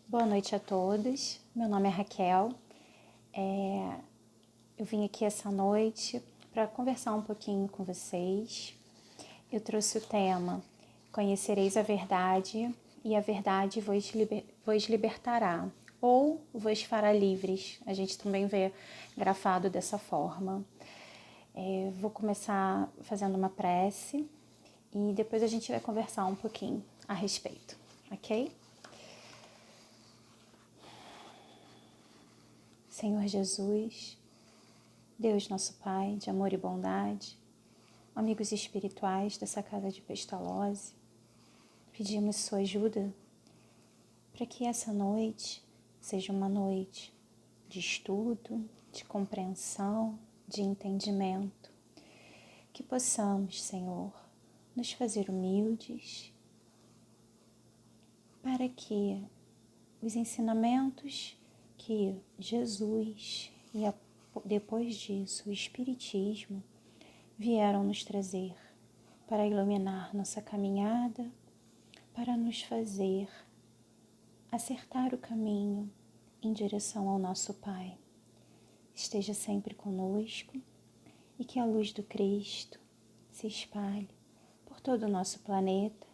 Boa noite a todos, meu nome é Raquel. Eu vim aqui essa noite para conversar um pouquinho com vocês. Eu trouxe o tema Conhecereis a verdade e a verdade vos libertará ou vos fará livres. A gente também vê grafado dessa forma. Vou começar fazendo uma prece e depois a gente vai conversar um pouquinho a respeito, ok? Senhor Jesus, Deus nosso Pai de amor e bondade, amigos espirituais dessa casa de Pestalozzi, pedimos sua ajuda para que essa noite seja uma noite de estudo, de compreensão, de entendimento, que possamos, Senhor, nos fazer humildes para que os ensinamentos que Jesus e depois disso o Espiritismo vieram nos trazer para iluminar nossa caminhada, para nos fazer acertar o caminho em direção ao nosso Pai. Esteja sempre conosco e que a luz do Cristo se espalhe por todo o nosso planeta,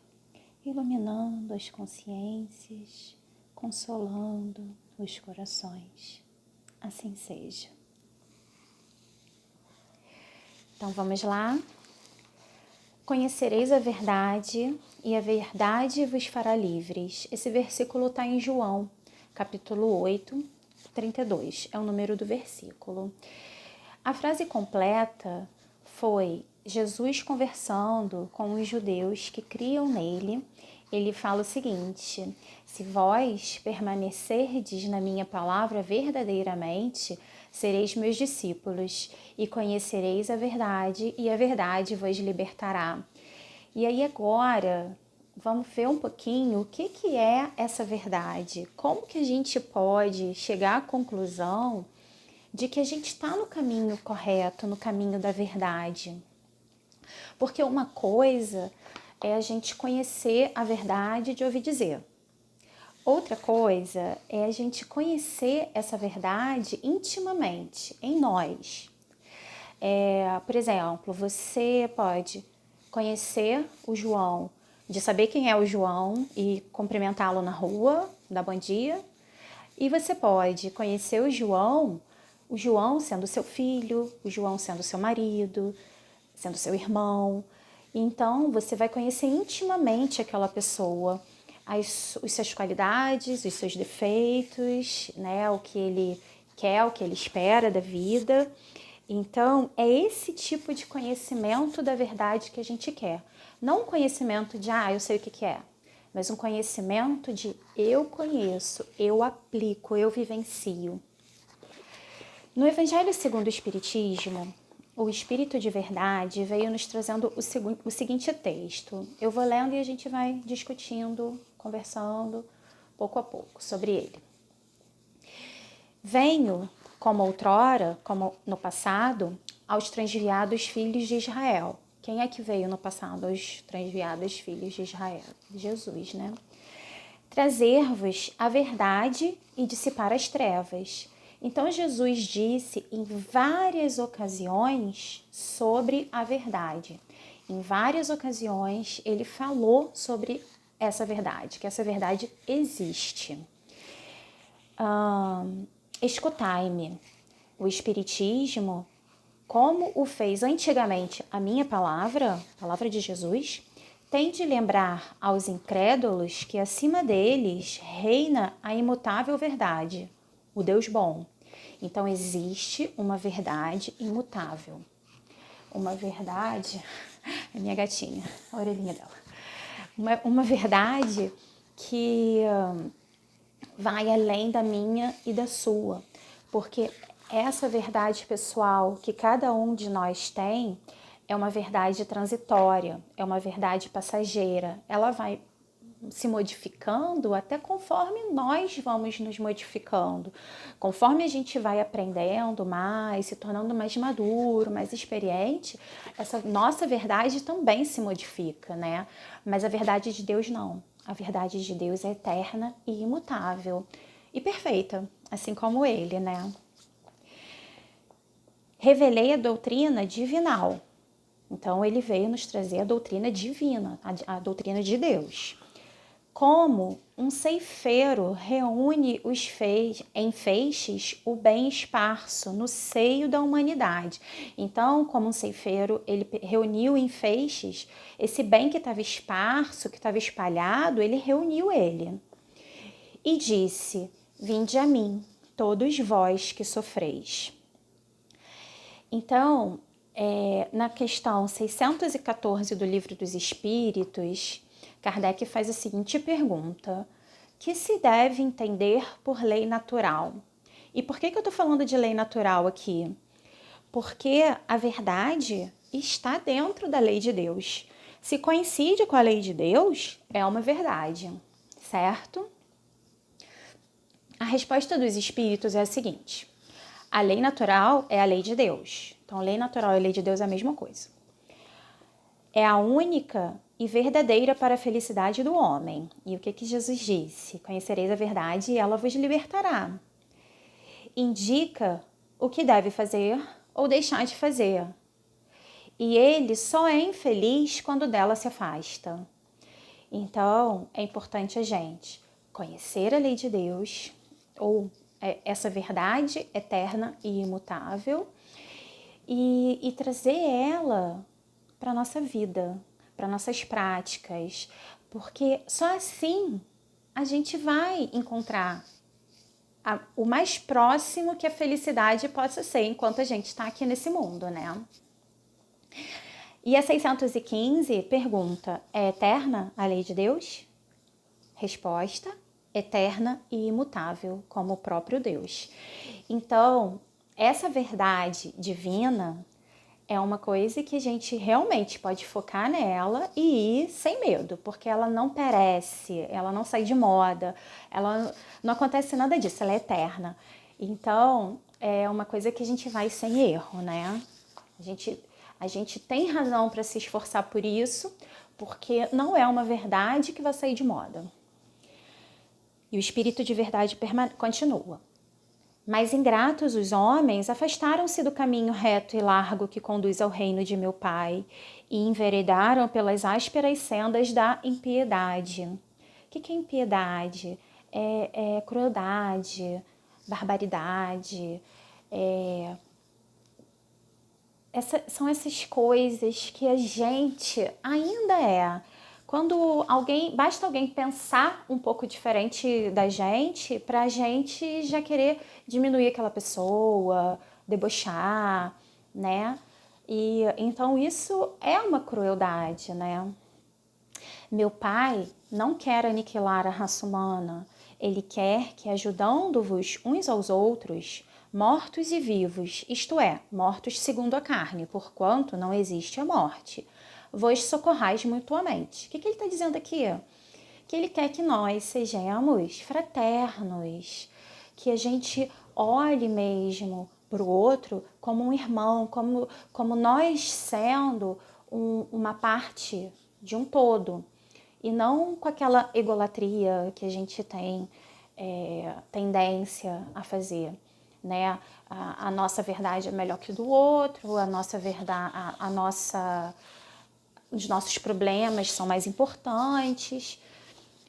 iluminando as consciências, consolando os corações. Assim seja. Então vamos lá. Conhecereis a verdade e a verdade vos fará livres. Esse versículo está em João, capítulo 8, 32. É o número do versículo. A frase completa foi Jesus conversando com os judeus que criam nele. Ele fala o seguinte: se vós permanecerdes na minha palavra verdadeiramente, sereis meus discípulos e conhecereis a verdade vos libertará. E aí agora, vamos ver um pouquinho o que é essa verdade. Como que a gente pode chegar à conclusão de que a gente está no caminho correto, no caminho da verdade? Porque uma coisa é a gente conhecer a verdade de ouvir dizer. Outra coisa é a gente conhecer essa verdade intimamente, em nós. Por exemplo, você pode conhecer o João, de saber quem é o João e cumprimentá-lo na rua, dar bom dia. E você pode conhecer o João sendo seu filho, o João sendo seu marido, sendo seu irmão. Então, você vai conhecer intimamente aquela pessoa, as suas qualidades, os seus defeitos, né? O que ele quer, o que ele espera da vida. Então, é esse tipo de conhecimento da verdade que a gente quer. Não um conhecimento de, eu sei o que é, mas um conhecimento de eu conheço, eu aplico, eu vivencio. No Evangelho segundo o Espiritismo, o Espírito de Verdade veio nos trazendo o seguinte texto. Eu vou lendo e a gente vai discutindo, conversando, pouco a pouco, sobre ele. Venho, como outrora, como no passado, aos transviados filhos de Israel. Quem é que veio no passado aos transviados filhos de Israel? Jesus, né? Trazer-vos a verdade e dissipar as trevas. Então, Jesus disse em várias ocasiões sobre a verdade. Em várias ocasiões, ele falou sobre essa verdade, que essa verdade existe. Escutai-me. O Espiritismo, como o fez antigamente a minha palavra, a palavra de Jesus, tem de lembrar aos incrédulos que acima deles reina a imutável verdade, o Deus bom. Então existe uma verdade imutável. Uma verdade, a minha gatinha, a orelhinha dela. Uma verdade que vai além da minha e da sua. Porque essa verdade pessoal que cada um de nós tem é uma verdade transitória, é uma verdade passageira. Ela vai se modificando até conforme nós vamos nos modificando. Conforme a gente vai aprendendo mais, se tornando mais maduro, mais experiente, essa nossa verdade também se modifica, né? Mas a verdade de Deus não. A verdade de Deus é eterna e imutável e perfeita, assim como ele, né? Revelei a doutrina divinal. Então, ele veio nos trazer a doutrina divina, a doutrina de Deus. Como um ceifeiro reúne em feixes o bem esparso no seio da humanidade. Então, como um ceifeiro, ele reuniu em feixes esse bem que estava esparso, que estava espalhado, ele reuniu ele. E disse: vinde a mim, todos vós que sofreis. Então, na questão 614 do Livro dos Espíritos, Kardec faz a seguinte pergunta: que se deve entender por lei natural? E por que eu estou falando de lei natural aqui? Porque a verdade está dentro da lei de Deus. Se coincide com a lei de Deus, é uma verdade, certo? A resposta dos espíritos é a seguinte: a lei natural é a lei de Deus. Então, lei natural e lei de Deus é a mesma coisa. É a única e verdadeira para a felicidade do homem. E o que Jesus disse? Conhecereis a verdade e ela vos libertará. Indica o que deve fazer ou deixar de fazer. E ele só é infeliz quando dela se afasta. Então, é importante a gente conhecer a lei de Deus, ou essa verdade eterna e imutável, e trazer ela para a nossa vida, para nossas práticas, porque só assim a gente vai encontrar o mais próximo que a felicidade possa ser enquanto a gente está aqui nesse mundo, né? E a 615 pergunta: é eterna a lei de Deus? Resposta: eterna e imutável, como o próprio Deus. Então, essa verdade divina é uma coisa que a gente realmente pode focar nela e ir sem medo, porque ela não perece, ela não sai de moda, ela não acontece nada disso, ela é eterna. Então, é uma coisa que a gente vai sem erro, né? A gente tem razão para se esforçar por isso, porque não é uma verdade que vai sair de moda. E o espírito de verdade continua. Mas ingratos os homens afastaram-se do caminho reto e largo que conduz ao reino de meu Pai e enveredaram pelas ásperas sendas da impiedade. O que é impiedade? É crueldade, barbaridade, são essas coisas que a gente ainda é. Quando basta alguém pensar um pouco diferente da gente, pra gente já querer diminuir aquela pessoa, debochar, né? E então isso é uma crueldade, né? Meu Pai não quer aniquilar a raça humana. Ele quer que, ajudando-vos uns aos outros, mortos e vivos, isto é, mortos segundo a carne, porquanto não existe a morte, vos socorrais mutuamente. O que ele está dizendo aqui? Que ele quer que nós sejamos fraternos, que a gente olhe mesmo para o outro como um irmão, como nós sendo uma parte de um todo, e não com aquela egolatria que a gente tem tendência a fazer, né? A nossa verdade é melhor que o do outro, a nossa verdade, os nossos problemas são mais importantes.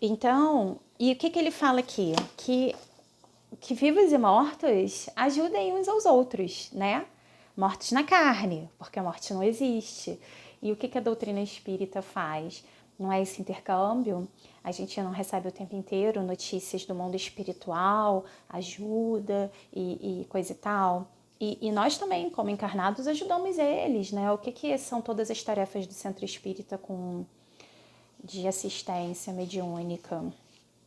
Então, e o que ele fala aqui? Que vivos e mortos ajudem uns aos outros, né? Mortos na carne, porque a morte não existe. E o que a doutrina espírita faz? Não é esse intercâmbio? A gente não recebe o tempo inteiro notícias do mundo espiritual, ajuda e coisa e tal. E nós também, como encarnados, ajudamos eles, né? O que são todas as tarefas do Centro Espírita de assistência mediúnica,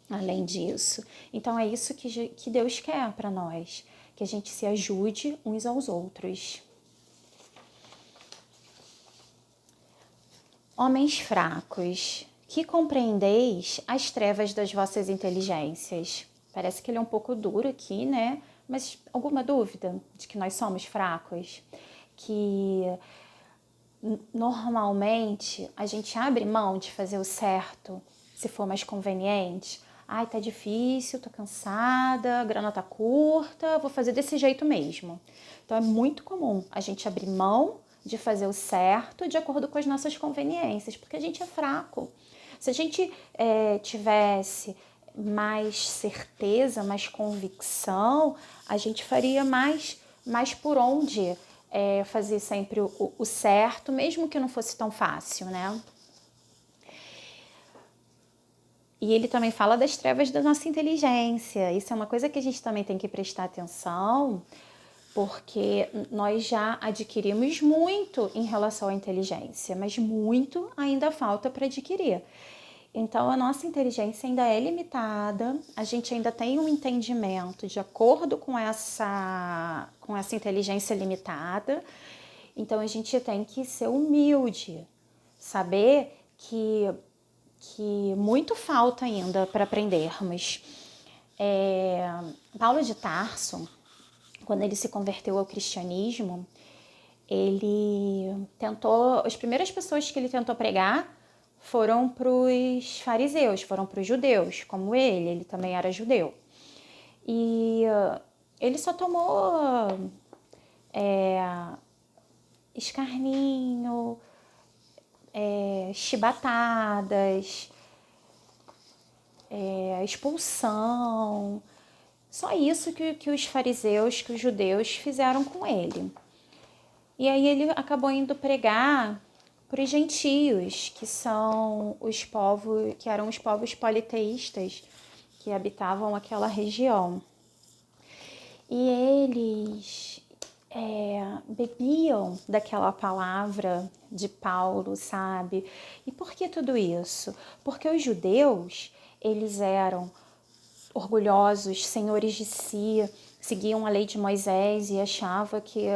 além disso? Então é isso que Deus quer para nós, que a gente se ajude uns aos outros. Homens fracos, que compreendeis as trevas das vossas inteligências. Parece que ele é um pouco duro aqui, né? Mas alguma dúvida de que nós somos fracos? Que normalmente a gente abre mão de fazer o certo se for mais conveniente. Ai, tá difícil, tô cansada, a grana tá curta, vou fazer desse jeito mesmo. Então é muito comum a gente abrir mão de fazer o certo de acordo com as nossas conveniências, porque a gente é fraco. Se a gente tivesse mais certeza, mais convicção, a gente faria mais por onde fazer sempre o certo, mesmo que não fosse tão fácil, né? E ele também fala das trevas da nossa inteligência. Isso é uma coisa que a gente também tem que prestar atenção, porque nós já adquirimos muito em relação à inteligência, mas muito ainda falta para adquirir. Então, a nossa inteligência ainda é limitada, a gente ainda tem um entendimento de acordo com essa inteligência limitada. Então, a gente tem que ser humilde, saber que muito falta ainda para aprendermos. Paulo de Tarso, quando ele se converteu ao cristianismo, as primeiras pessoas que ele tentou pregar foram para os fariseus, foram para os judeus, como ele também era judeu. E ele só tomou escarninho, chibatadas, expulsão. Só isso que os fariseus, que os judeus fizeram com ele. E aí ele acabou indo pregar para os gentios, que são os povos, que eram os povos politeístas que habitavam aquela região. E eles bebiam daquela palavra de Paulo, sabe? E por que tudo isso? Porque os judeus, eles eram orgulhosos, senhores de si, seguiam a lei de Moisés e achavam que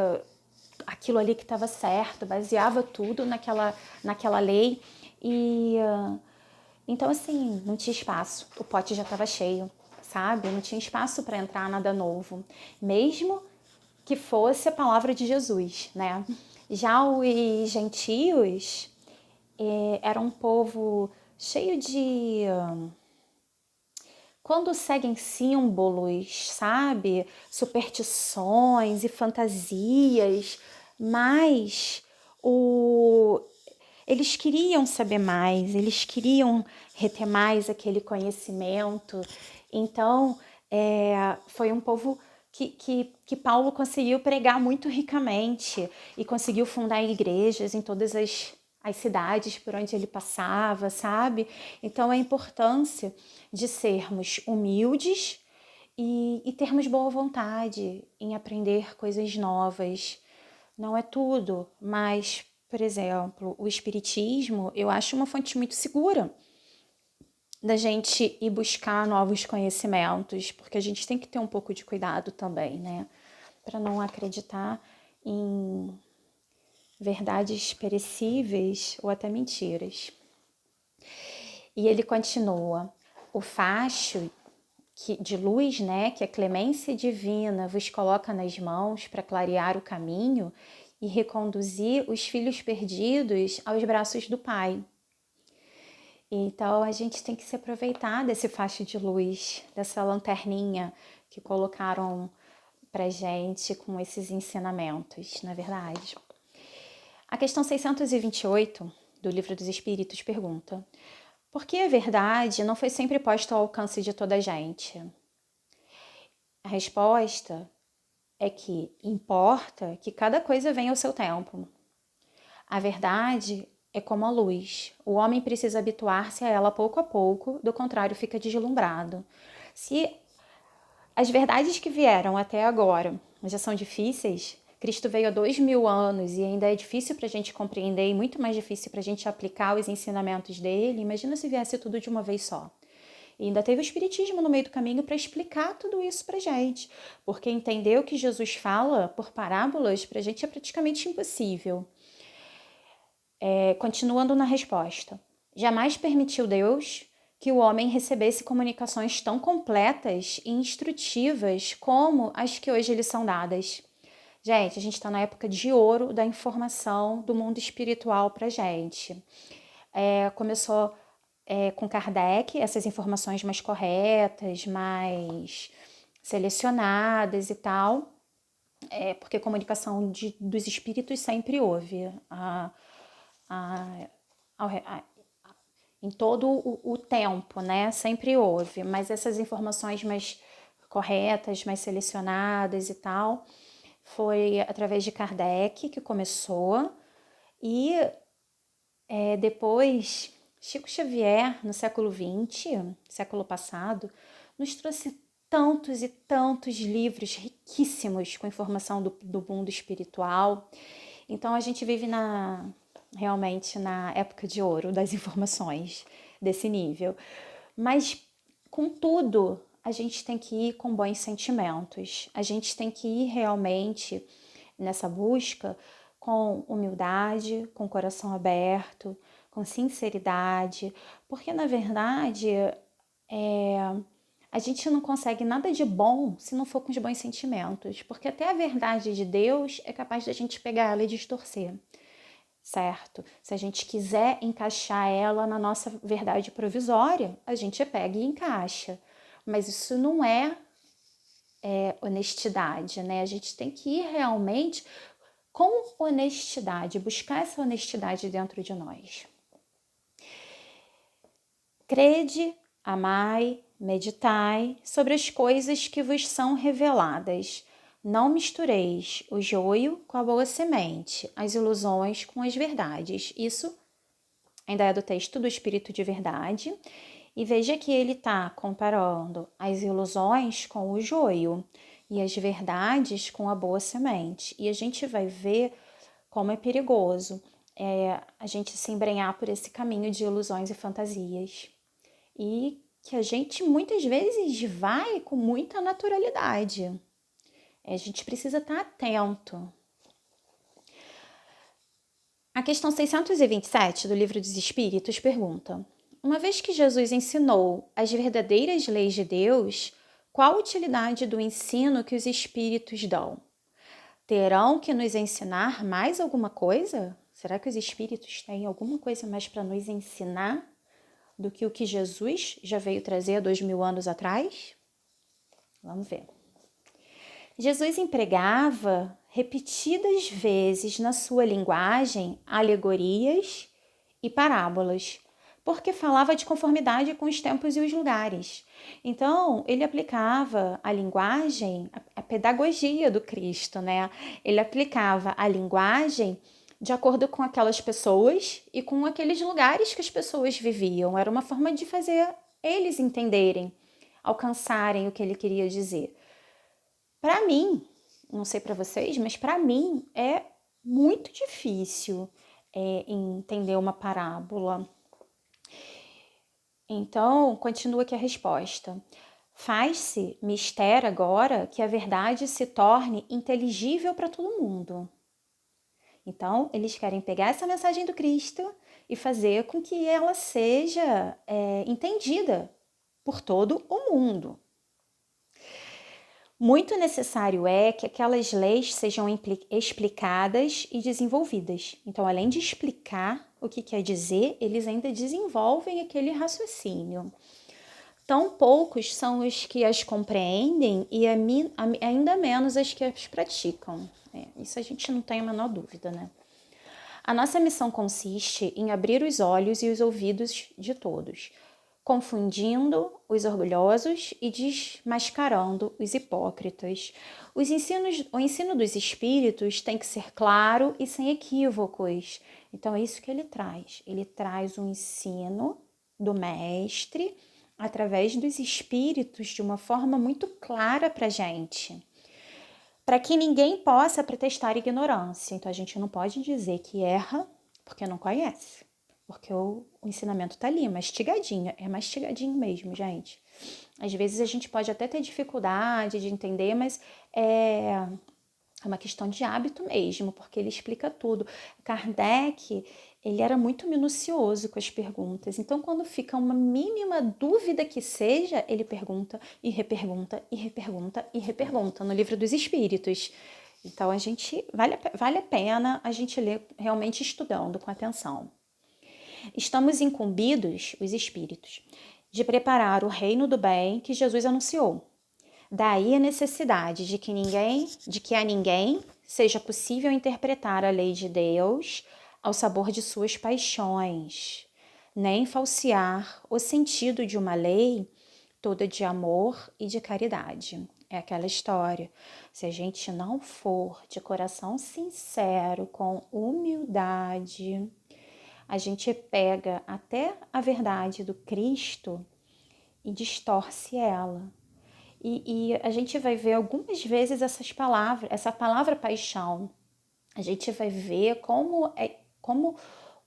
aquilo ali que estava certo, baseava tudo naquela lei. E então, assim, não tinha espaço, o pote já estava cheio, sabe? Não tinha espaço para entrar nada novo, mesmo que fosse a palavra de Jesus, né? Já os gentios eram um povo cheio de quando seguem símbolos, sabe? Superstições e fantasias, mas eles queriam saber mais, eles queriam reter mais aquele conhecimento. Então, foi um povo que Paulo conseguiu pregar muito ricamente e conseguiu fundar igrejas em todas as cidades por onde ele passava, sabe? Então, a importância de sermos humildes e termos boa vontade em aprender coisas novas. Não é tudo, mas, por exemplo, o espiritismo eu acho uma fonte muito segura da gente ir buscar novos conhecimentos, porque a gente tem que ter um pouco de cuidado também, né? Para não acreditar em verdades perecíveis ou até mentiras. E ele continua: o facho de luz, né, que a clemência divina vos coloca nas mãos para clarear o caminho e reconduzir os filhos perdidos aos braços do Pai. Então a gente tem que se aproveitar desse facho de luz, dessa lanterninha que colocaram pra gente com esses ensinamentos, na verdade. A questão 628 do Livro dos Espíritos pergunta: por que a verdade não foi sempre posta ao alcance de toda a gente? A resposta é que importa que cada coisa venha ao seu tempo. A verdade é como a luz. O homem precisa habituar-se a ela pouco a pouco, do contrário fica deslumbrado. Se as verdades que vieram até agora já são difíceis, Cristo veio há 2000 anos e ainda é difícil para a gente compreender e muito mais difícil para a gente aplicar os ensinamentos dele. Imagina se viesse tudo de uma vez só. E ainda teve o Espiritismo no meio do caminho para explicar tudo isso para a gente, porque entender o que Jesus fala por parábolas para a gente é praticamente impossível. Continuando na resposta: jamais permitiu Deus que o homem recebesse comunicações tão completas e instrutivas como as que hoje lhe são dadas. Gente, a gente está na época de ouro da informação do mundo espiritual para a gente. Começou com Kardec, essas informações mais corretas, mais selecionadas e tal, porque comunicação dos espíritos sempre houve. Em todo o tempo, né? Sempre houve, mas essas informações mais corretas, mais selecionadas e tal, foi através de Kardec que começou, e depois Chico Xavier, no século XX, século passado, nos trouxe tantos e tantos livros riquíssimos com informação do mundo espiritual. Então a gente vive realmente na época de ouro das informações desse nível. Mas, contudo, a gente tem que ir com bons sentimentos. A gente tem que ir realmente nessa busca com humildade, com coração aberto, com sinceridade, porque na verdade a gente não consegue nada de bom se não for com os bons sentimentos, porque até a verdade de Deus é capaz de a gente pegar ela e distorcer, certo? Se a gente quiser encaixar ela na nossa verdade provisória, a gente pega e encaixa, mas isso não é honestidade, né? A gente tem que ir realmente com honestidade, buscar essa honestidade dentro de nós. Crede, amai, meditai sobre as coisas que vos são reveladas. Não mistureis o joio com a boa semente, as ilusões com as verdades. Isso ainda é do texto do Espírito de Verdade. E veja que ele está comparando as ilusões com o joio e as verdades com a boa semente. E a gente vai ver como é perigoso a gente se embrenhar por esse caminho de ilusões e fantasias. E que a gente muitas vezes vai com muita naturalidade. A gente precisa estar atento. A questão 627 do Livro dos Espíritos pergunta: uma vez que Jesus ensinou as verdadeiras leis de Deus, qual a utilidade do ensino que os Espíritos dão? Terão que nos ensinar mais alguma coisa? Será que os Espíritos têm alguma coisa mais para nos ensinar do que o que Jesus já veio trazer há 2000 anos atrás? Vamos ver. Jesus empregava repetidas vezes na sua linguagem alegorias e parábolas, porque falava de conformidade com os tempos e os lugares. Então, ele aplicava a linguagem, a pedagogia do Cristo, né? Ele aplicava a linguagem de acordo com aquelas pessoas e com aqueles lugares que as pessoas viviam. Era uma forma de fazer eles entenderem, alcançarem o que ele queria dizer. Para mim, não sei para vocês, mas para mim é muito difícil entender uma parábola. Então, continua aqui a resposta. Faz-se mistério agora que a verdade se torne inteligível para todo mundo. Então, eles querem pegar essa mensagem do Cristo e fazer com que ela seja entendida por todo o mundo. Muito necessário é que aquelas leis sejam explicadas e desenvolvidas. Então, além de explicar o que quer dizer, eles ainda desenvolvem aquele raciocínio. Tão poucos são os que as compreendem e ainda menos as que as praticam. Isso a gente não tem a menor dúvida, né? A nossa missão consiste em abrir os olhos e os ouvidos de todos, confundindo os orgulhosos e desmascarando os hipócritas. O ensino dos espíritos tem que ser claro e sem equívocos. Então é isso que ele traz. Ele traz o ensino do mestre através dos espíritos de uma forma muito clara para a gente, para que ninguém possa pretextar ignorância. Então a gente não pode dizer que erra porque não conhece. Porque o ensinamento está ali, mastigadinho. É mastigadinho mesmo, gente. Às vezes a gente pode até ter dificuldade de entender, mas é uma questão de hábito mesmo, porque ele explica tudo. Kardec, ele era muito minucioso com as perguntas. Então, quando fica uma mínima dúvida que seja, ele pergunta e repergunta e repergunta e repergunta no Livro dos Espíritos. Então, vale a pena a gente ler realmente estudando com atenção. Estamos incumbidos, os espíritos, de preparar o reino do bem que Jesus anunciou. Daí a necessidade de que a ninguém seja possível interpretar a lei de Deus ao sabor de suas paixões, nem falsear o sentido de uma lei toda de amor e de caridade. É aquela história. Se a gente não for de coração sincero, com humildade, a gente pega até a verdade do Cristo e distorce ela. E a gente vai ver algumas vezes essa palavra paixão. A gente vai ver como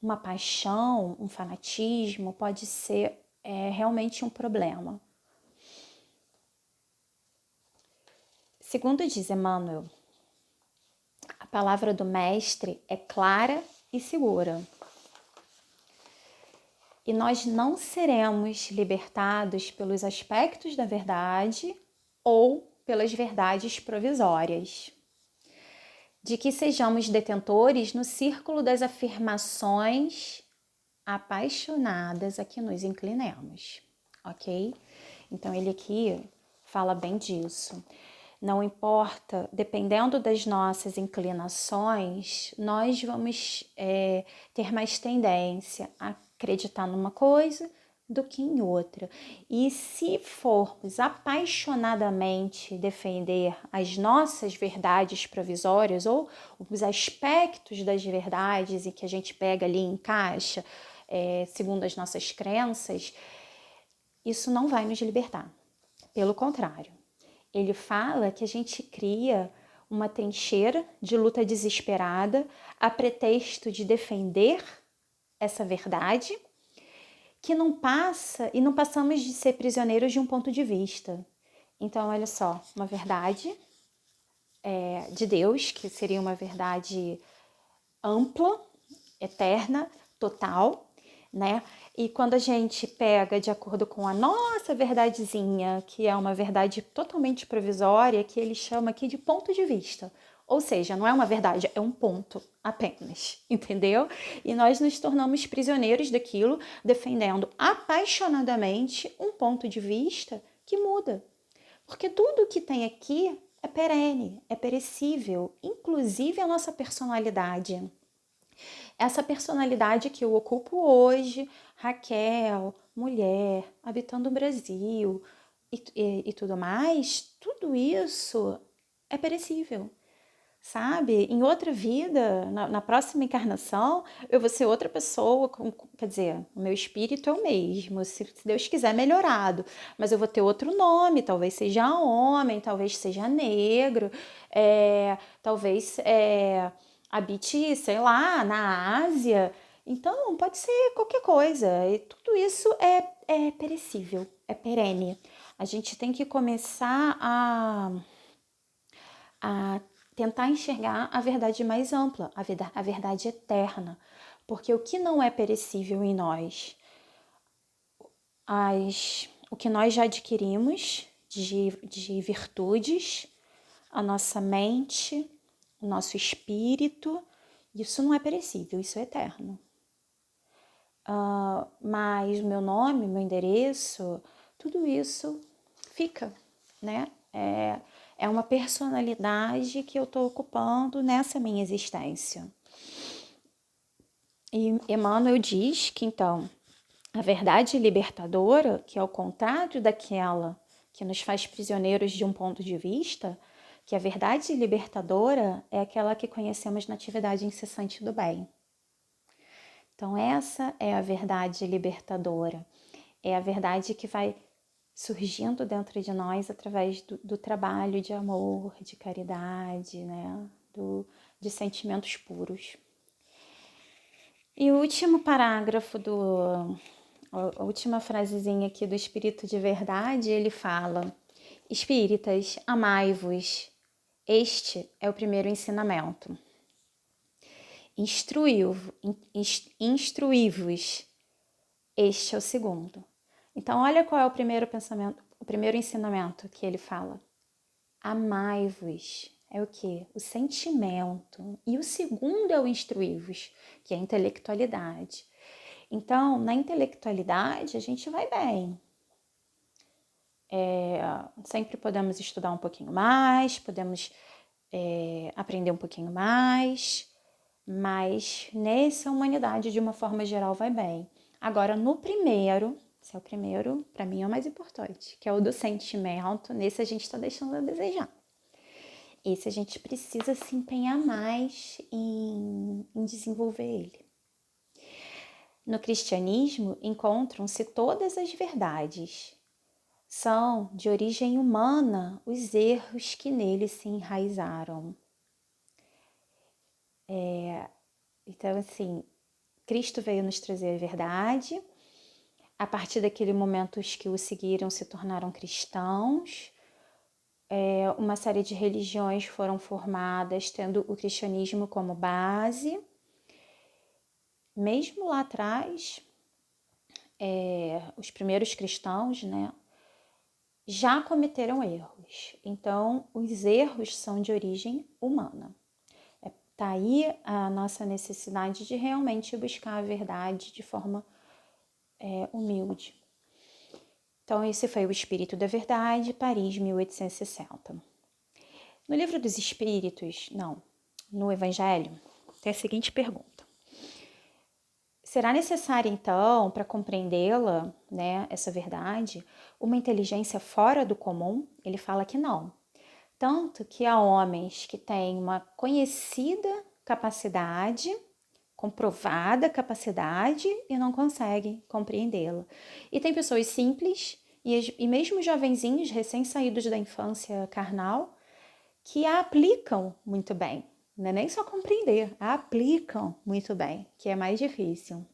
uma paixão, um fanatismo pode ser realmente um problema. Segundo diz Emmanuel, a palavra do Mestre é clara e segura. E nós não seremos libertados pelos aspectos da verdade ou pelas verdades provisórias. De que sejamos detentores no círculo das afirmações apaixonadas a que nos inclinemos, ok? Então ele aqui fala bem disso. Não importa, dependendo das nossas inclinações, nós vamos ter mais tendência a acreditar numa coisa do que em outra. E se formos apaixonadamente defender as nossas verdades provisórias ou os aspectos das verdades e que a gente pega ali e encaixa segundo as nossas crenças, isso não vai nos libertar. Pelo contrário. Ele fala que a gente cria uma trincheira de luta desesperada a pretexto de defender essa verdade, que não passamos de ser prisioneiros de um ponto de vista. Então, olha só, uma verdade de Deus, que seria uma verdade ampla, eterna, total, né? E quando a gente pega de acordo com a nossa verdadezinha, que é uma verdade totalmente provisória, que ele chama aqui de ponto de vista. Ou seja, não é uma verdade, é um ponto apenas, entendeu? E nós nos tornamos prisioneiros daquilo, defendendo apaixonadamente um ponto de vista que muda. Porque tudo que tem aqui é perene, é perecível, inclusive a nossa personalidade. Essa personalidade que eu ocupo hoje, Raquel, mulher, habitando o Brasil e tudo mais, tudo isso é perecível, sabe? Em outra vida, na próxima encarnação, eu vou ser outra pessoa, quer dizer, o meu espírito é o mesmo, se Deus quiser, melhorado, mas eu vou ter outro nome, talvez seja homem, talvez seja negro, talvez habite, sei lá, na Ásia. Então, pode ser qualquer coisa. E tudo isso é perecível, é perene. A gente tem que começar a tentar enxergar a verdade mais ampla, a verdade eterna. Porque o que não é perecível em nós, o que nós já adquirimos de virtudes, a nossa mente, o nosso espírito, isso não é perecível, isso é eterno. Mas o meu nome, meu endereço, tudo isso fica, né? É uma personalidade que eu estou ocupando nessa minha existência. E Emmanuel diz que, então, a verdade libertadora, que é o contrário daquela que nos faz prisioneiros de um ponto de vista, que a verdade libertadora é aquela que conhecemos na atividade incessante do bem. Então, essa é a verdade libertadora. É a verdade que vai surgindo dentro de nós através do trabalho de amor, de caridade, né? De sentimentos puros. E o último parágrafo a última frasezinha aqui do Espírito de Verdade, ele fala: Espíritas, amai-vos. Este é o primeiro ensinamento. Instruí-vos. Este é o segundo. Então, olha qual é o primeiro pensamento, o primeiro ensinamento que ele fala. Amai-vos. É o quê? O sentimento. E o segundo é o instruí-vos, que é a intelectualidade. Então, na intelectualidade, a gente vai bem. Sempre podemos estudar um pouquinho mais, podemos aprender um pouquinho mais, mas nessa humanidade, de uma forma geral, vai bem. Agora, no primeiro, esse é o primeiro, para mim é o mais importante, que é o do sentimento, nesse a gente está deixando a desejar. Esse a gente precisa se empenhar mais em desenvolver ele. No cristianismo, encontram-se todas as verdades. São de origem humana os erros que nele se enraizaram. Então, assim, Cristo veio nos trazer a verdade. A partir daquele momento, os que o seguiram se tornaram cristãos. Uma série de religiões foram formadas, tendo o cristianismo como base. Mesmo lá atrás, os primeiros cristãos, né, já cometeram erros. Então, os erros são de origem humana. Tá aí a nossa necessidade de realmente buscar a verdade de forma humilde. Então, esse foi o Espírito da Verdade, Paris, 1860. No Livro dos Espíritos, no Evangelho, tem a seguinte pergunta. Será necessário, então, para compreendê-la, né, essa verdade, uma inteligência fora do comum? Ele fala que não. Tanto que há homens que têm uma conhecida capacidade, comprovada capacidade e não conseguem compreendê-la. E tem pessoas simples e mesmo jovenzinhos recém-saídos da infância carnal que a aplicam muito bem. Não é nem só compreender, a aplicam muito bem, que é mais difícil.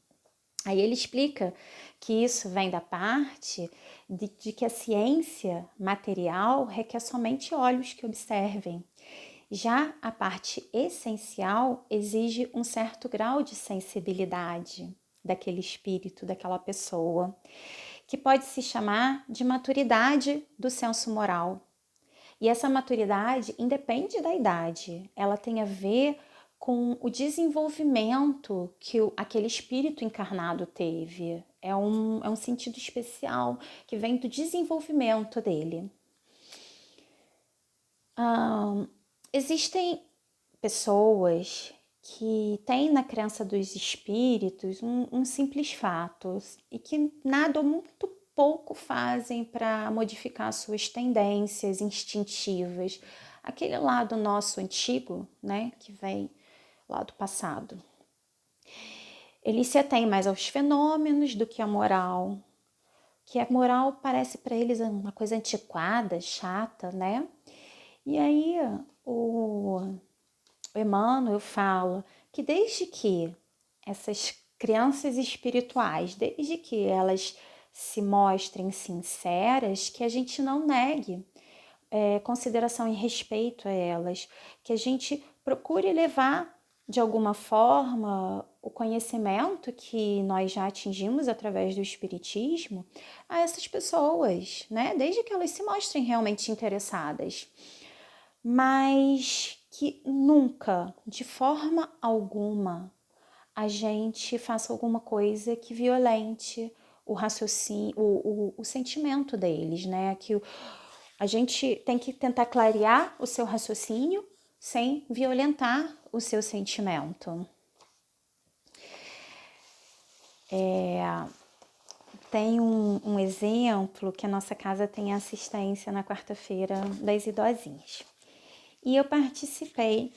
Aí ele explica que isso vem da parte de que a ciência material requer somente olhos que observem. Já a parte essencial exige um certo grau de sensibilidade daquele espírito, daquela pessoa, que pode se chamar de maturidade do senso moral. E essa maturidade independe da idade, ela tem a ver com o desenvolvimento que aquele espírito encarnado teve. É um sentido especial que vem do desenvolvimento dele. Existem pessoas que têm na crença dos espíritos um simples fato e que nada ou muito pouco fazem para modificar suas tendências instintivas, aquele lado nosso antigo, né, que vem lá do passado. Eles se atêm mais aos fenômenos do que à moral, que a moral parece para eles uma coisa antiquada, chata, né? E aí o Emmanuel fala que desde que essas crianças espirituais, desde que elas se mostrem sinceras, que a gente não negue consideração e respeito a elas, que a gente procure levar de alguma forma o conhecimento que nós já atingimos através do espiritismo a essas pessoas, né? Desde que elas se mostrem realmente interessadas. Mas que nunca, de forma alguma, a gente faça alguma coisa que violente o raciocínio, o sentimento deles, né? Que a gente tem que tentar clarear o seu raciocínio sem violentar o seu sentimento. Tem um exemplo que a nossa casa tem assistência na quarta-feira das idosinhas. E eu participei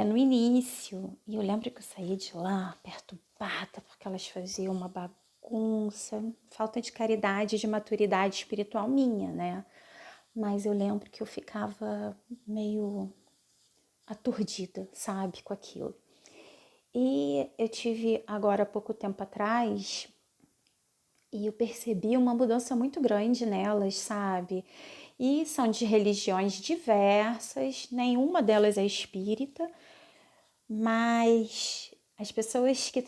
no início, e eu lembro que eu saí de lá perturbada, porque elas faziam uma bagunça, falta de caridade, de maturidade espiritual minha, né? Mas eu lembro que eu ficava meio aturdida, sabe, com aquilo. E eu tive agora há pouco tempo atrás, e eu percebi uma mudança muito grande nelas, sabe? E são de religiões diversas, nenhuma delas é espírita, mas as pessoas que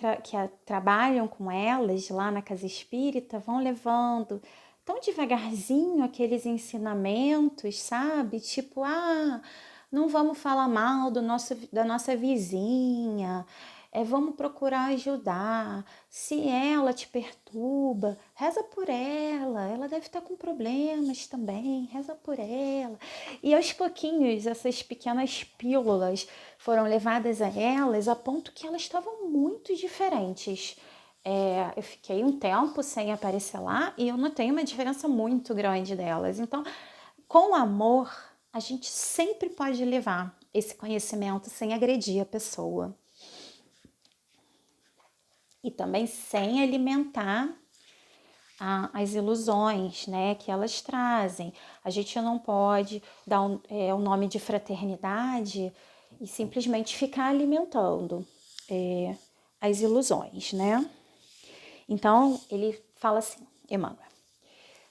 trabalham com elas lá na casa espírita vão levando tão devagarzinho aqueles ensinamentos, sabe? Tipo, não vamos falar mal da nossa vizinha, Vamos procurar ajudar. Se ela te perturba, reza por ela. Ela deve estar com problemas também, reza por ela. E aos pouquinhos, essas pequenas pílulas foram levadas a elas a ponto que elas estavam muito diferentes. Eu fiquei um tempo sem aparecer lá e eu notei uma diferença muito grande delas. Então, com amor, a gente sempre pode levar esse conhecimento sem agredir a pessoa. E também sem alimentar as ilusões, né, que elas trazem. A gente não pode dar o nome de fraternidade e simplesmente ficar alimentando as ilusões, né? Então, ele fala assim, Emmanuel,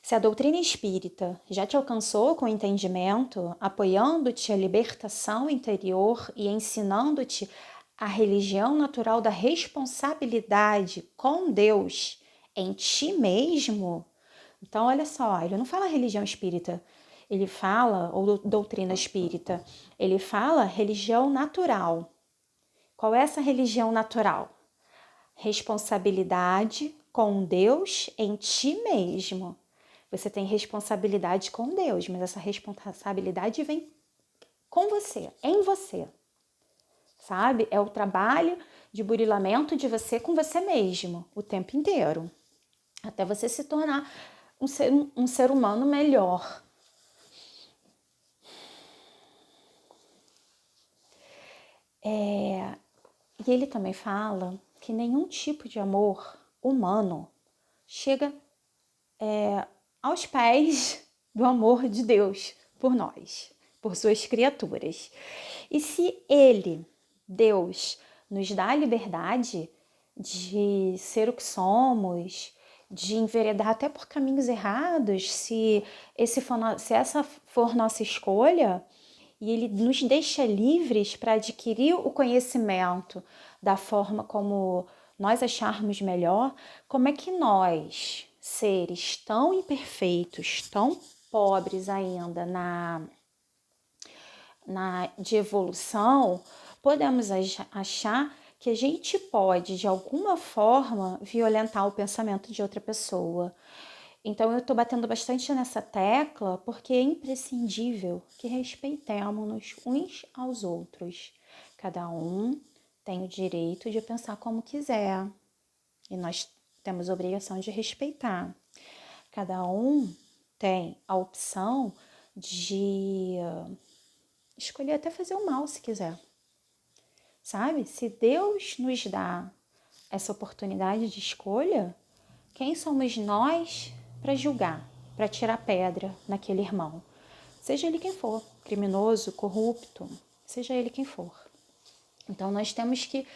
se a doutrina espírita já te alcançou com entendimento, apoiando-te a libertação interior e ensinando-te a religião natural da responsabilidade com Deus em ti mesmo, então olha só, ele não fala religião espírita, ele fala, ou doutrina espírita, ele fala religião natural. Qual é essa religião natural? Responsabilidade com Deus em ti mesmo. Você tem responsabilidade com Deus, mas essa responsabilidade vem com você, em você. Sabe? É o trabalho de burilamento de você com você mesmo, o tempo inteiro. Até você se tornar um ser humano melhor. E ele também fala que nenhum tipo de amor humano chega aos pés do amor de Deus por nós, por suas criaturas. E se ele, Deus, nos dá a liberdade de ser o que somos, de enveredar até por caminhos errados, se essa for nossa escolha, e ele nos deixa livres para adquirir o conhecimento da forma como nós acharmos melhor, como é que nós, seres tão imperfeitos, tão pobres ainda de evolução, podemos achar que a gente pode, de alguma forma, violentar o pensamento de outra pessoa. Então, eu estou batendo bastante nessa tecla porque é imprescindível que respeitemos uns aos outros. Cada um tem o direito de pensar como quiser e nós temos a obrigação de respeitar. Cada um tem a opção de escolher até fazer o mal se quiser. Sabe? Se Deus nos dá essa oportunidade de escolha, quem somos nós para julgar, para tirar pedra naquele irmão? Seja ele quem for, criminoso, corrupto, seja ele quem for. Então nós temos que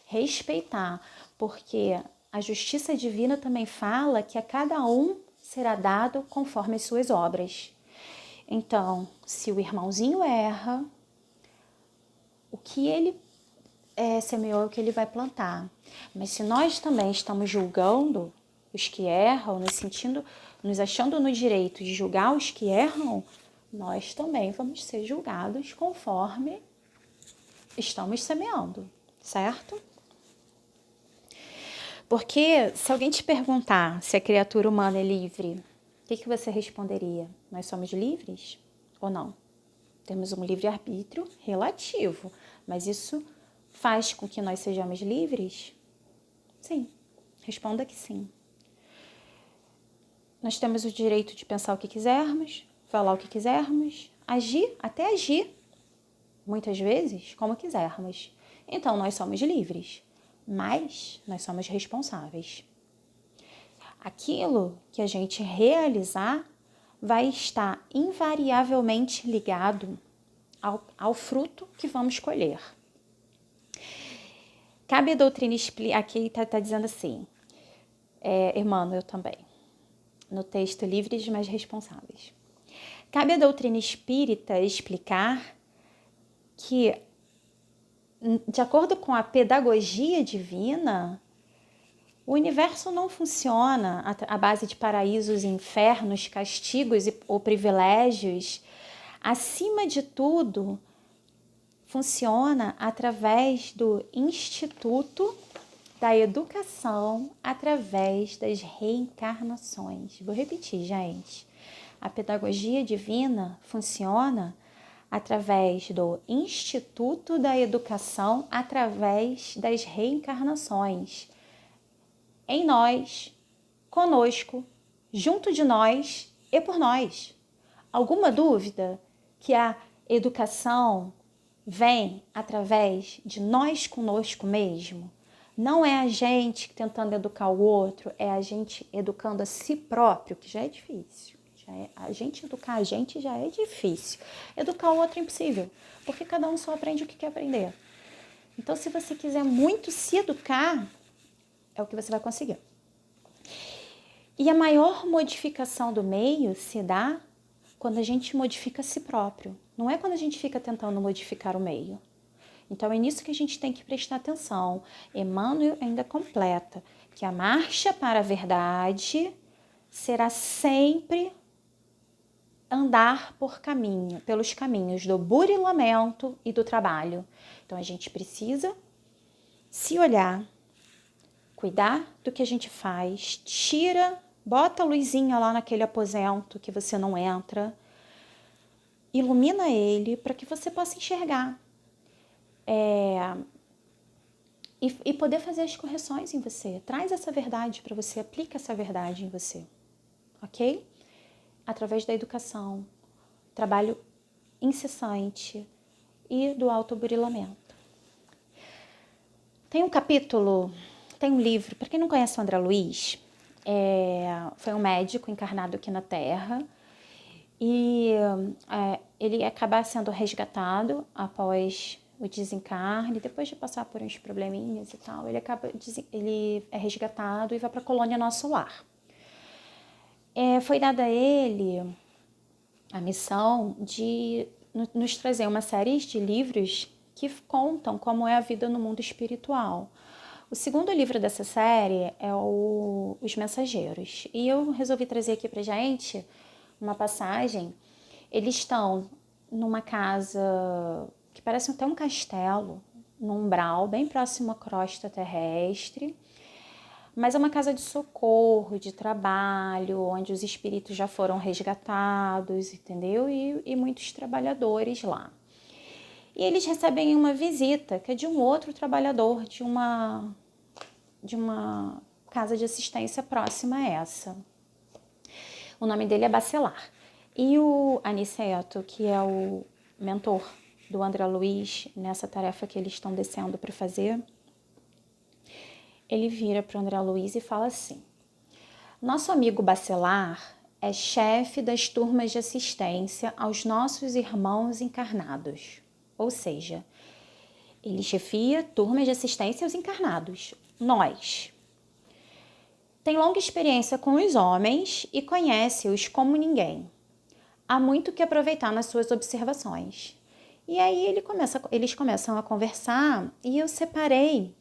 respeitar, porque a justiça divina também fala que a cada um será dado conforme as suas obras. Então, se o irmãozinho erra, o que ele semeou é o que ele vai plantar. Mas se nós também estamos julgando os que erram, nos achando no direito de julgar os que erram, nós também vamos ser julgados conforme estamos semeando, certo? Porque se alguém te perguntar se a criatura humana é livre, o que você responderia? Nós somos livres ou não? Temos um livre-arbítrio relativo, mas isso faz com que nós sejamos livres? Sim, responda que sim. Nós temos o direito de pensar o que quisermos, falar o que quisermos, até agir, muitas vezes, como quisermos. Então, nós somos livres, mas nós somos responsáveis. Aquilo que a gente realizar vai estar invariavelmente ligado ao fruto que vamos colher. Cabe a doutrina explicar, aqui está dizendo assim, Emmanuel também, no texto Livres, mas Responsáveis. Cabe à doutrina espírita explicar que, de acordo com a pedagogia divina, o universo não funciona à base de paraísos e infernos, castigos ou privilégios. Acima de tudo, funciona através do Instituto da Educação através das reencarnações. Vou repetir, gente. A pedagogia divina funciona através do Instituto da Educação através das reencarnações. Em nós, conosco, junto de nós e por nós. Alguma dúvida que a educação vem através de nós conosco mesmo? Não é a gente tentando educar o outro, é a gente educando a si próprio, que já é difícil. A gente educar a gente já é difícil. Educar o outro é impossível, porque cada um só aprende o que quer aprender. Então, se você quiser muito se educar, é o que você vai conseguir. E a maior modificação do meio se dá quando a gente modifica a si próprio. Não é quando a gente fica tentando modificar o meio. Então, é nisso que a gente tem que prestar atenção. Emmanuel ainda completa que a marcha para a verdade será sempre andar pelos caminhos do burilamento e do trabalho. Então, a gente precisa se olhar, cuidar do que a gente faz, bota a luzinha lá naquele aposento que você não entra, ilumina ele para que você possa enxergar. E poder fazer as correções em você. Traz essa verdade para você, aplica essa verdade em você, ok? Através da educação, trabalho incessante e do autoburilamento. Tem um livro, para quem não conhece o André Luiz, foi um médico encarnado aqui na Terra e ele acaba sendo resgatado após o desencarne, depois de passar por uns probleminhas e tal, ele é resgatado e vai para a colônia Nosso Lar. Foi dada a ele a missão de nos trazer uma série de livros que contam como é a vida no mundo espiritual. O segundo livro dessa série é Os Mensageiros. E eu resolvi trazer aqui pra gente uma passagem. Eles estão numa casa que parece até um castelo, num umbral, bem próximo à crosta terrestre. Mas é uma casa de socorro, de trabalho, onde os espíritos já foram resgatados, entendeu? E muitos trabalhadores lá. E eles recebem uma visita, que é de um outro trabalhador, de uma casa de assistência próxima a essa. O nome dele é Bacelar. E o Aniceto, que é o mentor do André Luiz, nessa tarefa que eles estão descendo para fazer, ele vira para o André Luiz e fala assim: nosso amigo Bacelar é chefe das turmas de assistência aos nossos irmãos encarnados. Ou seja, ele chefia turmas de assistência aos encarnados, nós. Tem longa experiência com os homens e conhece-os como ninguém. Há muito que aproveitar nas suas observações. E aí eles começam a conversar e eu separei,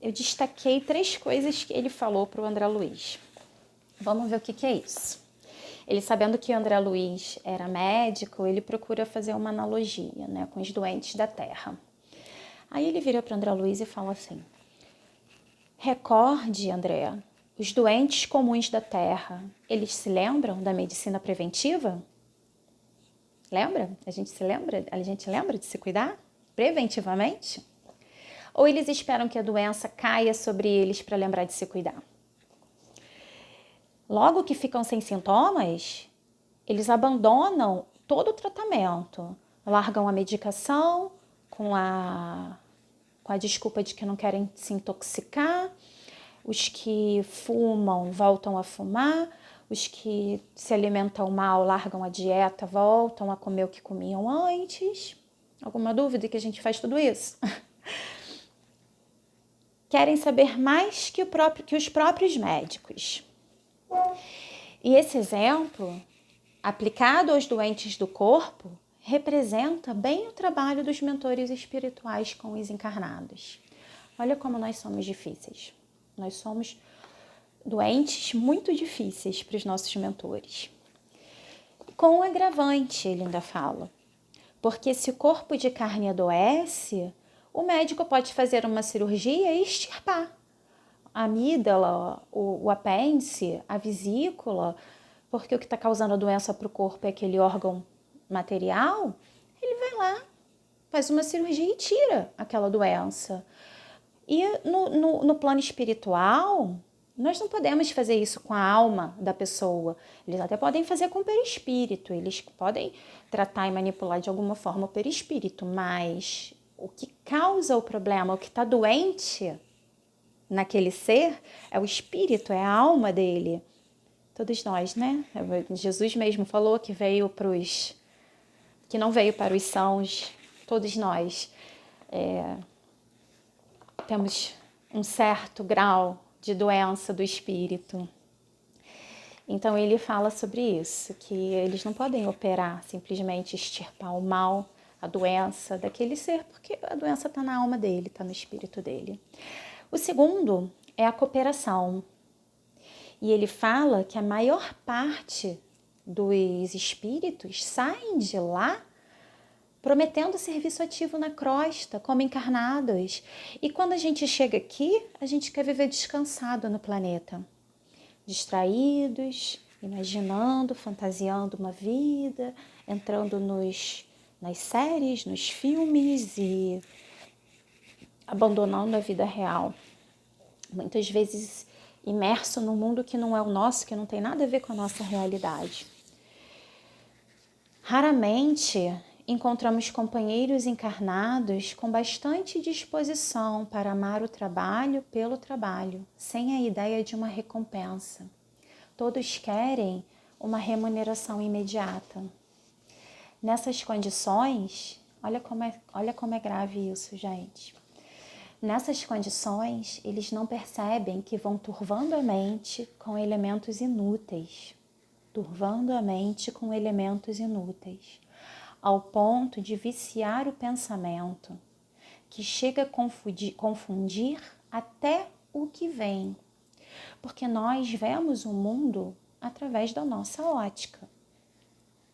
eu destaquei 3 coisas que ele falou para o André Luiz. Vamos ver o que é isso. Ele, sabendo que o André Luiz era médico, ele procura fazer uma analogia, né, com os doentes da Terra. Aí ele vira para o André Luiz e fala assim: recorde, André, os doentes comuns da Terra, eles se lembram da medicina preventiva? Lembra? A gente lembra de se cuidar preventivamente? Ou eles esperam que a doença caia sobre eles para lembrar de se cuidar? Logo que ficam sem sintomas, eles abandonam todo o tratamento, largam a medicação com a desculpa de que não querem se intoxicar. Os que fumam voltam a fumar, os que se alimentam mal largam a dieta, voltam a comer o que comiam antes. Alguma dúvida que a gente faz tudo isso? Querem saber mais que os próprios médicos. E esse exemplo, aplicado aos doentes do corpo, representa bem o trabalho dos mentores espirituais com os encarnados. Olha como nós somos difíceis. Nós somos doentes muito difíceis para os nossos mentores. Com um agravante, ele ainda fala. Porque se o corpo de carne adoece, o médico pode fazer uma cirurgia e extirpar a amígdala, o apêndice, a vesícula, porque o que está causando a doença para o corpo é aquele órgão material. Ele vai lá, faz uma cirurgia e tira aquela doença. E no plano espiritual, nós não podemos fazer isso com a alma da pessoa. Eles até podem fazer com o perispírito, eles podem tratar e manipular de alguma forma o perispírito, mas o que causa o problema, o que está doente naquele ser, é o espírito, é a alma dele. Todos nós, né? Jesus mesmo falou que que não veio para os sãos, todos nós temos um certo grau de doença do espírito. Então ele fala sobre isso, que eles não podem operar, simplesmente extirpar o mal, a doença daquele ser, porque a doença está na alma dele, está no espírito dele. O segundo é a cooperação. E ele fala que a maior parte dos espíritos saem de lá prometendo serviço ativo na crosta, como encarnados. E quando a gente chega aqui, a gente quer viver descansado no planeta. Distraídos, imaginando, fantasiando uma vida, entrando nas séries, nos filmes e abandonando a vida real. Muitas vezes imerso num mundo que não é o nosso, que não tem nada a ver com a nossa realidade. Raramente encontramos companheiros encarnados com bastante disposição para amar o trabalho pelo trabalho, sem a ideia de uma recompensa. Todos querem uma remuneração imediata. Nessas condições, olha como é grave isso, gente. Nessas condições, eles não percebem que vão turvando a mente com elementos inúteis. Turvando a mente com elementos inúteis, ao ponto de viciar o pensamento, que chega a confundir até o que vem. Porque nós vemos o mundo através da nossa ótica,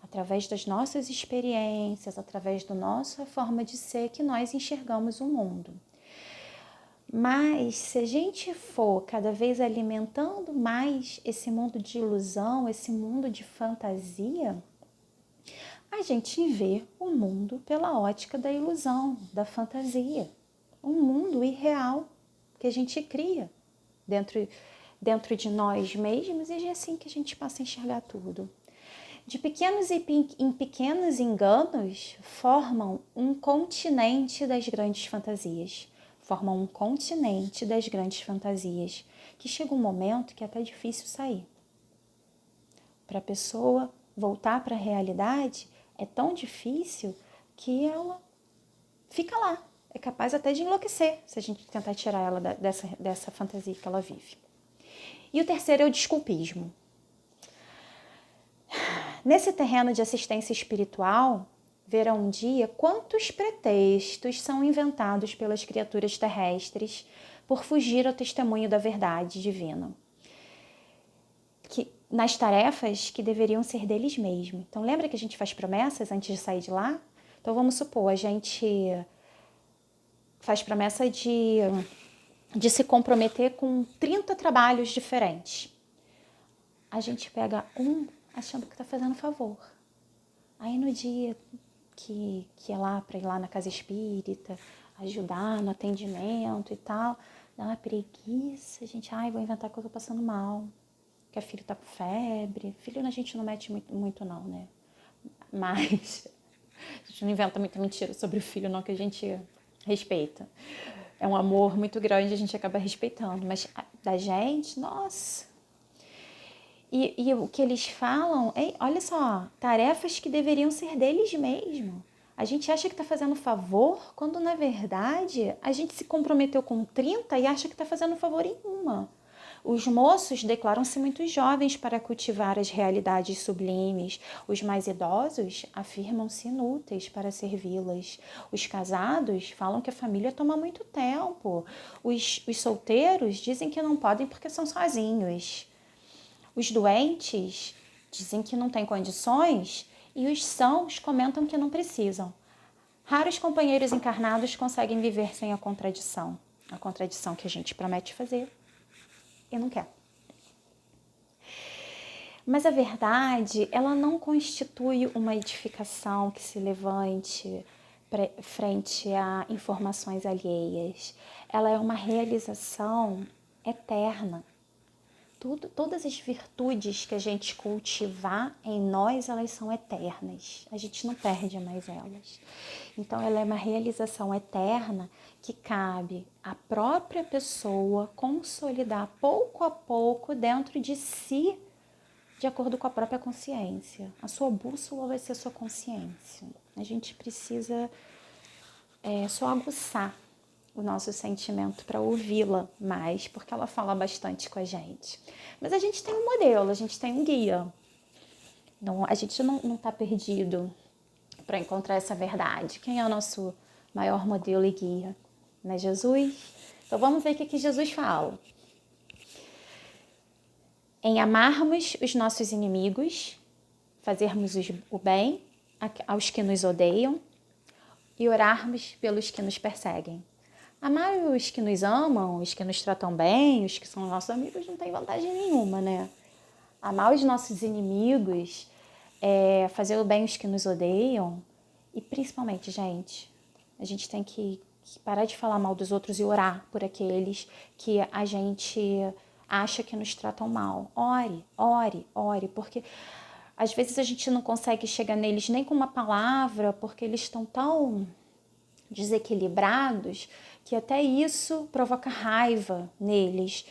através das nossas experiências, através da nossa forma de ser que nós enxergamos o mundo. Mas se a gente for cada vez alimentando mais esse mundo de ilusão, esse mundo de fantasia, a gente vê o mundo pela ótica da ilusão, da fantasia. Um mundo irreal que a gente cria dentro de nós mesmos e é assim que a gente passa a enxergar tudo. De pequenos em pequenos enganos formam um continente das grandes fantasias. Formam um continente das grandes fantasias, que chega um momento que é até difícil sair. Para a pessoa voltar para a realidade é tão difícil que ela fica lá. É capaz até de enlouquecer se a gente tentar tirar ela dessa fantasia que ela vive. E o terceiro é o desculpismo. Nesse terreno de assistência espiritual, verá um dia quantos pretextos são inventados pelas criaturas terrestres por fugir ao testemunho da verdade divina, nas tarefas que deveriam ser deles mesmos. Então, lembra que a gente faz promessas antes de sair de lá? Então, vamos supor, a gente faz promessa de se comprometer com 30 trabalhos diferentes. A gente pega um achando que está fazendo favor. Aí, no dia que é lá para ir lá na casa espírita, ajudar no atendimento e tal, dá uma preguiça, a gente, vou inventar que eu tô passando mal, que a filha tá com febre. Filho a gente não mete muito não, né? Mas a gente não inventa muita mentira sobre o filho não, que a gente respeita. É um amor muito grande, a gente acaba respeitando, mas da gente, nossa. E o que eles falam, olha só, tarefas que deveriam ser deles mesmos. A gente acha que está fazendo favor, quando na verdade a gente se comprometeu com 30 e acha que está fazendo favor em uma. Os moços declaram-se muito jovens para cultivar as realidades sublimes. Os mais idosos afirmam-se inúteis para servi-las. Os casados falam que a família toma muito tempo. Os solteiros dizem que não podem porque são sozinhos. Os doentes dizem que não têm condições e os sãos comentam que não precisam. Raros companheiros encarnados conseguem viver sem a contradição que a gente promete fazer e não quer. Mas a verdade, ela não constitui uma edificação que se levante frente a informações alheias. Ela é uma realização eterna. Todas as virtudes que a gente cultivar em nós, elas são eternas. A gente não perde mais elas. Então, ela é uma realização eterna que cabe à própria pessoa consolidar pouco a pouco dentro de si, de acordo com a própria consciência. A sua bússola vai ser a sua consciência. A gente precisa só aguçar o nosso sentimento para ouvi-la mais, porque ela fala bastante com a gente. Mas a gente tem um modelo, a gente tem um guia. Não, a gente não está perdido para encontrar essa verdade. Quem é o nosso maior modelo e guia? Não é Jesus? Então vamos ver o que Jesus fala. Em amarmos os nossos inimigos, fazermos o bem aos que nos odeiam e orarmos pelos que nos perseguem. Amar os que nos amam, os que nos tratam bem, os que são nossos amigos, não tem vantagem nenhuma, né? Amar os nossos inimigos, fazer o bem aos que nos odeiam e principalmente, gente, a gente tem que parar de falar mal dos outros e orar por aqueles que a gente acha que nos tratam mal. Ore, ore, ore, porque às vezes a gente não consegue chegar neles nem com uma palavra, porque eles estão tão desequilibrados que até isso provoca raiva neles.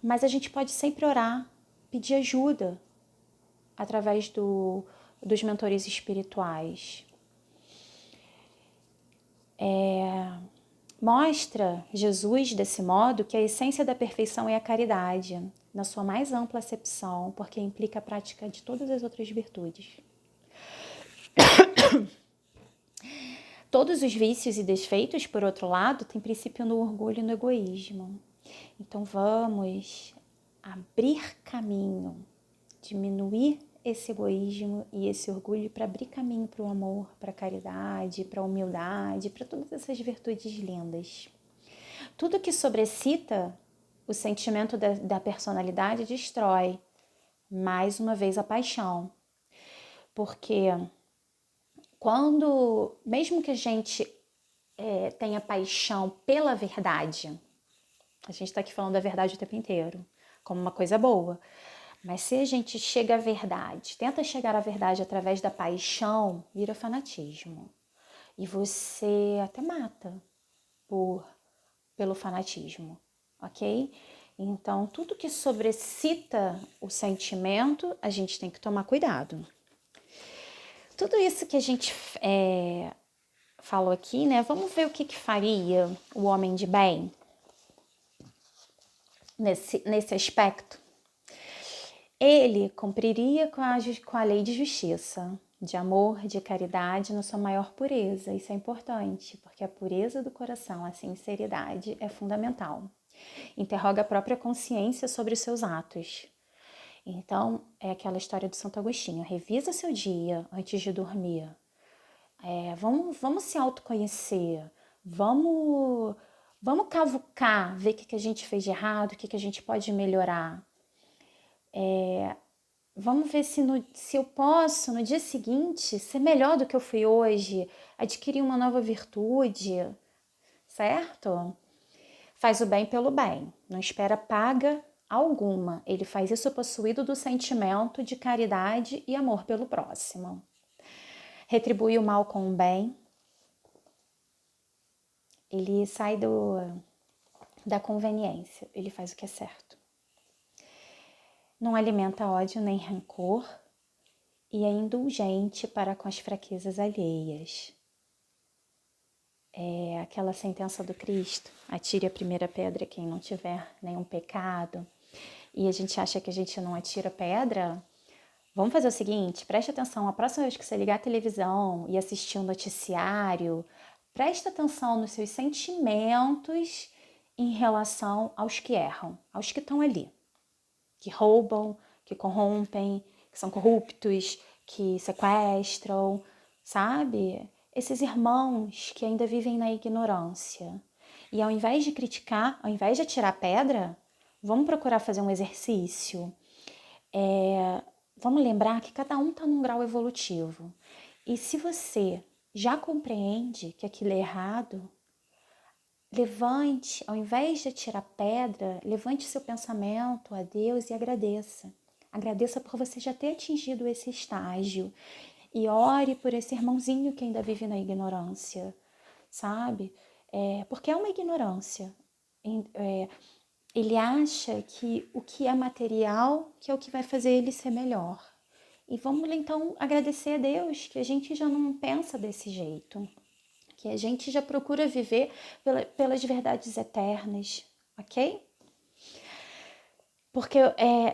Mas a gente pode sempre orar, pedir ajuda através dos mentores espirituais. Mostra Jesus, desse modo, que a essência da perfeição é a caridade, na sua mais ampla acepção, porque implica a prática de todas as outras virtudes. Todos os vícios e desfeitos, por outro lado, têm princípio no orgulho e no egoísmo. Então vamos abrir caminho, diminuir esse egoísmo e esse orgulho para abrir caminho para o amor, para a caridade, para a humildade, para todas essas virtudes lindas. Tudo que sobrecita o sentimento da personalidade destrói, mais uma vez, a paixão. Porque mesmo que a gente tenha paixão pela verdade, a gente está aqui falando da verdade o tempo inteiro, como uma coisa boa, mas se a gente chega à verdade, tenta chegar à verdade através da paixão, vira fanatismo. E você até mata pelo fanatismo, ok? Então, tudo que sobrecita o sentimento, a gente tem que tomar cuidado. Tudo isso que a gente falou aqui, né? Vamos ver o que faria o homem de bem nesse aspecto. Ele cumpriria com a lei de justiça, de amor, de caridade na sua maior pureza. Isso é importante, porque a pureza do coração, a sinceridade é fundamental. Interroga a própria consciência sobre os seus atos. Então, é aquela história do Santo Agostinho. Revisa seu dia antes de dormir. Vamos se autoconhecer. Vamos cavucar, ver o que a gente fez de errado, o que a gente pode melhorar. Vamos ver se eu posso, no dia seguinte, ser melhor do que eu fui hoje, adquirir uma nova virtude, certo? Faz o bem pelo bem, não espera paga alguma. Ele faz isso possuído do sentimento de caridade e amor pelo próximo. Retribui o mal com o bem. Ele sai da conveniência, ele faz o que é certo. Não alimenta ódio nem rancor e é indulgente para com as fraquezas alheias. É aquela sentença do Cristo, atire a primeira pedra quem não tiver nenhum pecado. E a gente acha que a gente não atira pedra. Vamos fazer o seguinte, preste atenção, a próxima vez que você ligar a televisão e assistir um noticiário, preste atenção nos seus sentimentos em relação aos que erram, aos que estão ali, que roubam, que corrompem, que são corruptos, que sequestram, sabe? esses irmãos que ainda vivem na ignorância. E ao invés de criticar, ao invés de atirar pedra, vamos procurar fazer um exercício. Vamos lembrar que cada um está num grau evolutivo. E se você já compreende que aquilo é errado, levante, ao invés de atirar pedra, levante seu pensamento a Deus e agradeça. Agradeça por você já ter atingido esse estágio. E ore por esse irmãozinho que ainda vive na ignorância, sabe? Porque é uma ignorância. Ele acha que o que é material que é o que vai fazer ele ser melhor. E vamos então agradecer a Deus que a gente já não pensa desse jeito, que a gente já procura viver pelas verdades eternas, ok? Porque,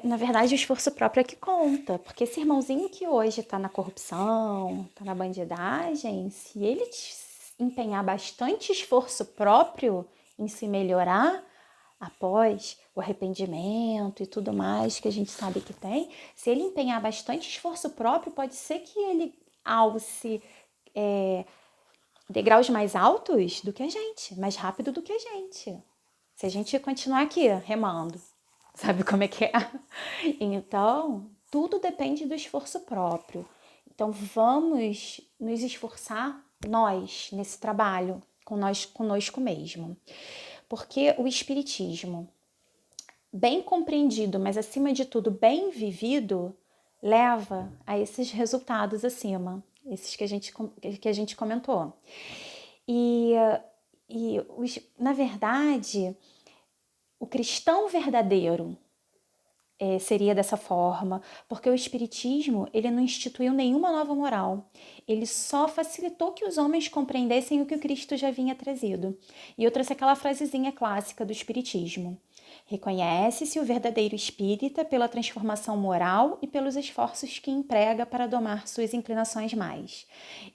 na verdade, o esforço próprio é que conta. Porque esse irmãozinho que hoje está na corrupção, está na bandidagem, se ele empenhar bastante esforço próprio em se melhorar, após o arrependimento e tudo mais que a gente sabe que tem, se ele empenhar bastante esforço próprio, pode ser que ele alce degraus mais altos do que a gente, mais rápido do que a gente. Se a gente continuar aqui remando, sabe como é que é? Então, tudo depende do esforço próprio. Então, vamos nos esforçar nós nesse trabalho conosco mesmo. Porque o espiritismo, bem compreendido, mas acima de tudo bem vivido, leva a esses resultados acima, esses que a gente comentou. E na verdade, o cristão verdadeiro seria dessa forma, porque o Espiritismo ele não instituiu nenhuma nova moral, ele só facilitou que os homens compreendessem o que o Cristo já vinha trazido. E eu trouxe aquela frasezinha clássica do Espiritismo: reconhece-se o verdadeiro espírita pela transformação moral e pelos esforços que emprega para domar suas inclinações mais.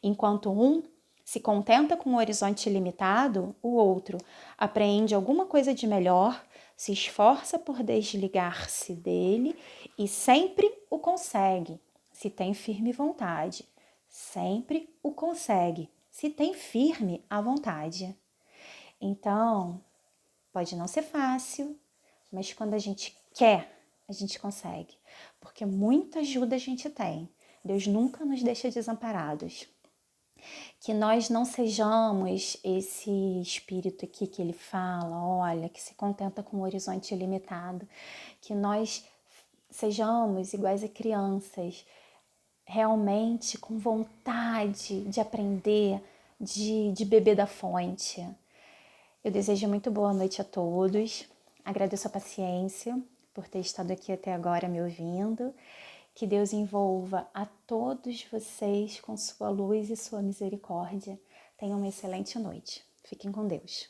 Enquanto um se contenta com um horizonte limitado, o outro apreende alguma coisa de melhor, se esforça por desligar-se dele e sempre o consegue, se tem firme vontade. Sempre o consegue, se tem firme a vontade. Então, pode não ser fácil, mas quando a gente quer, a gente consegue. Porque muita ajuda a gente tem. Deus nunca nos deixa desamparados. Que nós não sejamos esse espírito aqui que ele fala, olha, que se contenta com um horizonte ilimitado. Que nós sejamos iguais a crianças, realmente com vontade de aprender, de beber da fonte. Eu desejo muito boa noite a todos. Agradeço a paciência por ter estado aqui até agora me ouvindo. Que Deus envolva a todos vocês com sua luz e sua misericórdia. Tenham uma excelente noite. Fiquem com Deus.